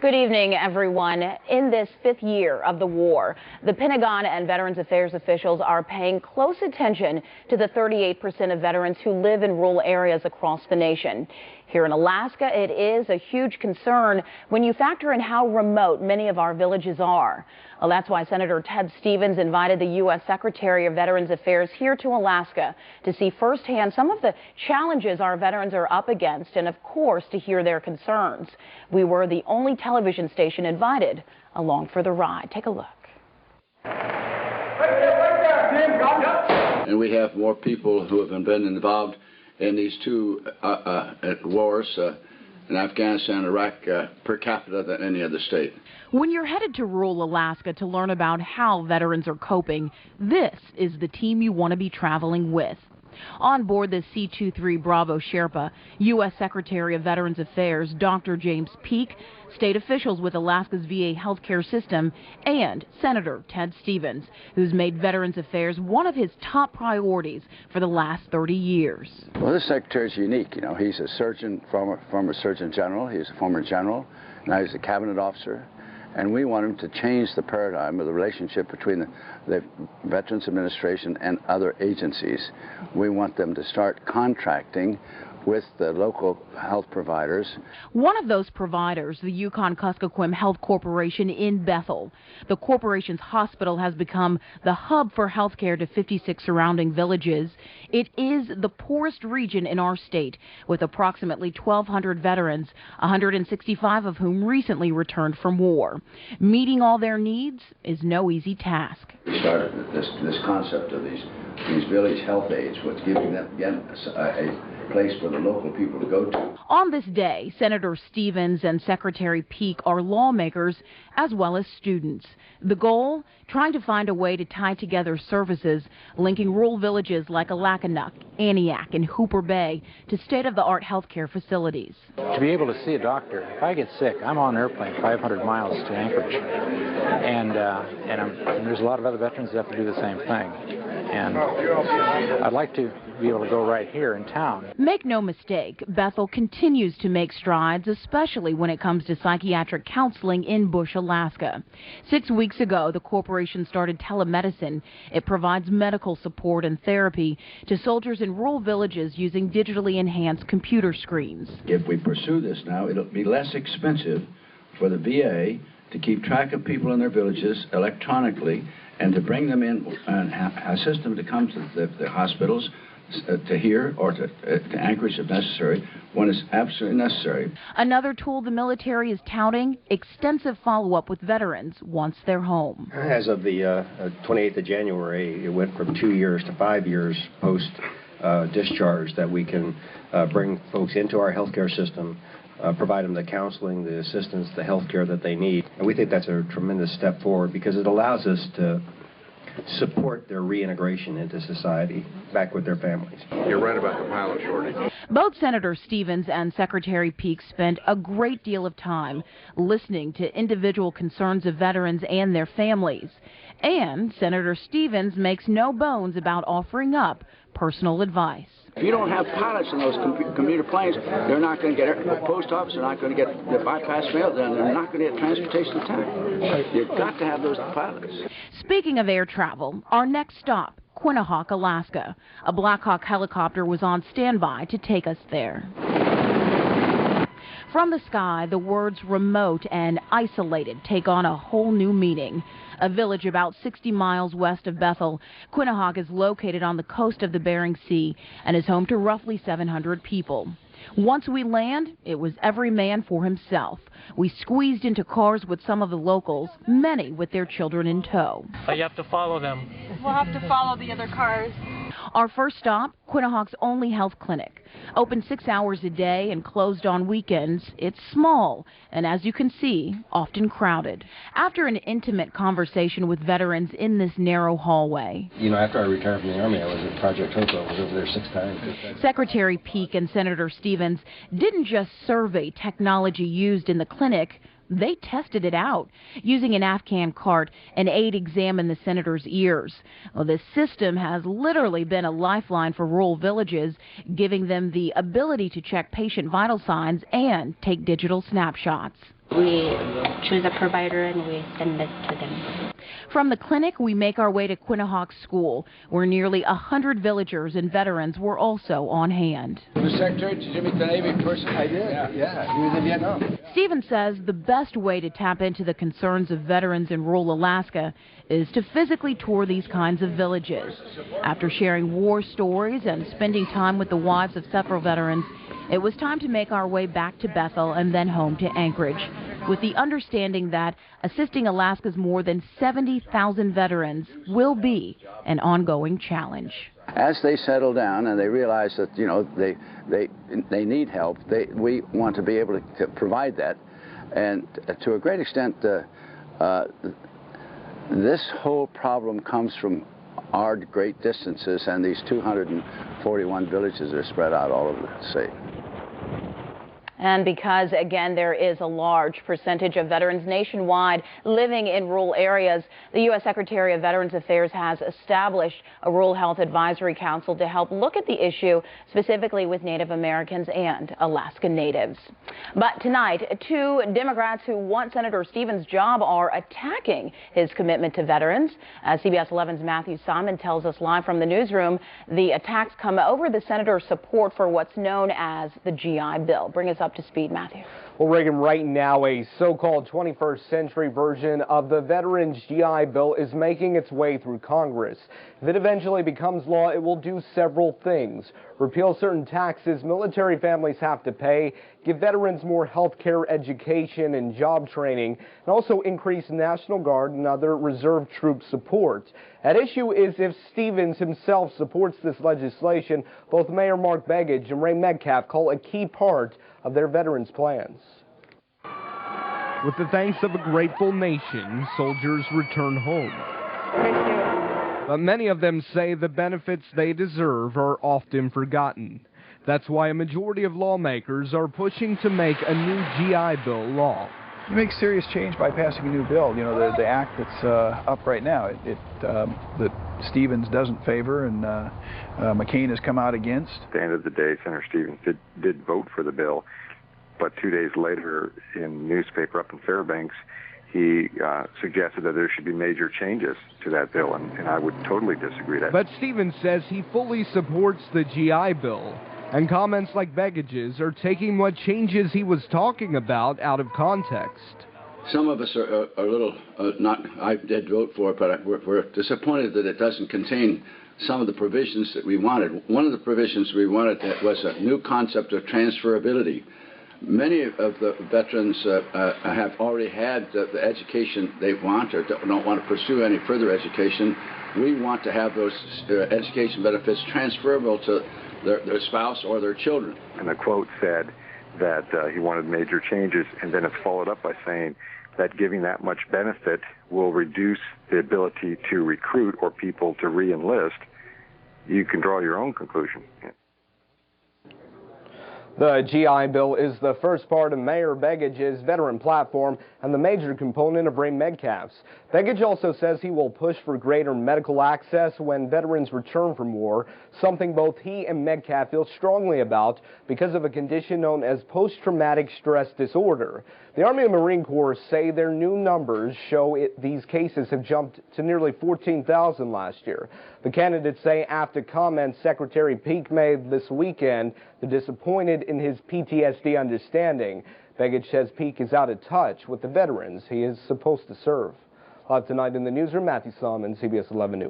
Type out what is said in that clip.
Good evening, everyone. In this 5th year of the war, the Pentagon and Veterans Affairs officials are paying close attention to the 38% of veterans who live in rural areas across the nation. Here in Alaska, it is a huge concern when you factor in how remote many of our villages are. Well, that's why Senator Ted Stevens invited the U.S. Secretary of Veterans Affairs here to Alaska to see firsthand some of the challenges our veterans are up against and, of course, to hear their concerns. We were the only television station invited along for the ride. Take a look. And we have more people who have been involved in these two wars in Afghanistan and Iraq per capita than any other state. When you're headed to rural Alaska to learn about how veterans are coping, this is the team you want to be traveling with. On board the C-23 Bravo Sherpa, U.S. Secretary of Veterans Affairs Dr. James Peake, state officials with Alaska's VA healthcare system, and Senator Ted Stevens, who's made Veterans Affairs one of his top priorities for the last 30 years. Well, this secretary is unique. You know, he's a surgeon, former surgeon general. He's a former general. Now he's a cabinet officer. And we want him to change the paradigm of the relationship between the Veterans Administration and other agencies. We want them to start contracting with the local health providers. One of those providers, the Yukon-Kuskokwim Health Corporation in Bethel. The corporation's hospital has become the hub for health care to 56 surrounding villages. It is the poorest region in our state, with approximately 1,200 veterans, 165 of whom recently returned from war. Meeting all their needs is no easy task. We started this concept of these village health aides, with giving them again a place for the local people to go to. On this day, Senator Stevens and Secretary Peake are lawmakers as well as students. The goal, trying to find a way to tie together services linking rural villages like Alakanuk, Aniak, and Hooper Bay to state-of-the-art healthcare facilities. To be able to see a doctor, if I get sick, I'm on an airplane 500 miles to Anchorage, and there's a lot of other veterans that have to do the same thing. And I'd like to be able to go right here in town. Make no mistake, Bethel continues to make strides, especially when it comes to psychiatric counseling in Bush, Alaska. 6 weeks ago, the corporation started telemedicine. It provides medical support and therapy to soldiers in rural villages using digitally enhanced computer screens. If we pursue this now, it'll be less expensive for the VA to keep track of people in their villages electronically and to bring them in and assist them to come to the hospitals to here or to Anchorage if necessary, when it's absolutely necessary. Another tool the military is touting, extensive follow-up with veterans once they're home. As of the 28th of January, it went from 2 years to 5 years post discharge that we can bring folks into our healthcare system, provide them the counseling, the assistance, the health care that they need. And we think that's a tremendous step forward because it allows us to support their reintegration into society, back with their families. You're right about the pilot shortage. Both Senator Stevens and Secretary Peake spent a great deal of time listening to individual concerns of veterans and their families. And Senator Stevens makes no bones about offering up personal advice. If you don't have pilots in those commuter planes, they're not going to get the post office, they're not going to get the bypass mail, then they're not going to get transportation to town. You've got to have those pilots. Speaking of air travel, our next stop, Quinnahock, Alaska. A Black Hawk helicopter was on standby to take us there. From the sky, the words remote and isolated take on a whole new meaning. A village about 60 miles west of Bethel, Quinnahock is located on the coast of the Bering Sea and is home to roughly 700 people. Once we land, it was every man for himself. We squeezed into cars with some of the locals, many with their children in tow. You have to follow them. We'll have to follow the other cars. Our first stop, Quinnahock's only health clinic. Open 6 hours a day and closed on weekends. It's small and, as you can see, often crowded. After an intimate conversation with veterans in this narrow hallway. You know, after I retired from the Army, I was at Project Hope. I was over there 6 times. Secretary Peake and Senator Stevens didn't just survey technology used in the clinic. They tested it out. Using an Afghan cart, an aide examined the senator's ears. Well, this system has literally been a lifeline for rural villages, giving them the ability to check patient vital signs and take digital snapshots. We choose a provider and we send it to them. From the clinic, we make our way to Quinnahock School, where nearly 100 villagers and veterans were also on hand. The Secretary, did you meet the Navy person? I did, yeah. He was in Vietnam. Stephen says the best way to tap into the concerns of veterans in rural Alaska is to physically tour these kinds of villages. After sharing war stories and spending time with the wives of several veterans, it was time to make our way back to Bethel and then home to Anchorage, with the understanding that assisting Alaska's more than 70,000 veterans will be an ongoing challenge. As they settle down and they realize that, you know, they need help, we want to be able to provide that. And to a great extent, this whole problem comes from our great distances, and these 241 villages are spread out all over the state. And because, again, there is a large percentage of veterans nationwide living in rural areas, the U.S. Secretary of Veterans Affairs has established a Rural Health Advisory Council to help look at the issue, specifically with Native Americans and Alaska Natives. But tonight, two Democrats who want Senator Stevens' job are attacking his commitment to veterans. As CBS 11's Matthew Simon tells us live from the newsroom, the attacks come over the senator's support for what's known as the GI Bill. Bring us up to speed, Matthew. Well, Reagan, right now a so-called 21st century version of the Veterans GI Bill is making its way through Congress. If it eventually becomes law, it will do several things: repeal certain taxes military families have to pay, give veterans more health care, education, and job training, and also increase National Guard and other reserve troop support. At issue is if Stevens himself supports this legislation. Both Mayor Mark Begich and Ray Metcalf call a key part of their veterans' plans. With the thanks of a grateful nation, soldiers return home. But many of them say the benefits they deserve are often forgotten. That's why a majority of lawmakers are pushing to make a new GI Bill law. You make serious change by passing a new bill. You know, the act that's up right now, that Stevens doesn't favor and McCain has come out against. At the end of the day, Senator Stevens did vote for the bill, but 2 days later in the newspaper up in Fairbanks, he suggested that there should be major changes to that bill, and I would totally disagree with that. But Stevens says he fully supports the GI Bill, and comments like Begich's are taking what changes he was talking about out of context. Some of us are a little I did vote for it, but we're disappointed that it doesn't contain some of the provisions that we wanted. One of the provisions we wanted was a new concept of transferability. Many of the veterans have already had the education they want or don't want to pursue any further education. We want to have those education benefits transferable to their spouse or their children. And the quote said that he wanted major changes, and then it's followed up by saying that giving that much benefit will reduce the ability to recruit or people to re-enlist. You can draw your own conclusion. The GI Bill is the first part of Mayor Begich's veteran platform and the major component of Ray Metcalf's. Begich also says he will push for greater medical access when veterans return from war, something both he and Metcalf feel strongly about because of a condition known as post-traumatic stress disorder. The Army and Marine Corps say their new numbers show these cases have jumped to nearly 14,000 last year. The candidates say after comments Secretary Peake made this weekend, they're disappointed in his PTSD understanding. Begich says Peake is out of touch with the veterans he is supposed to serve. Live tonight in the newsroom, Matthew Simon, CBS 11 News.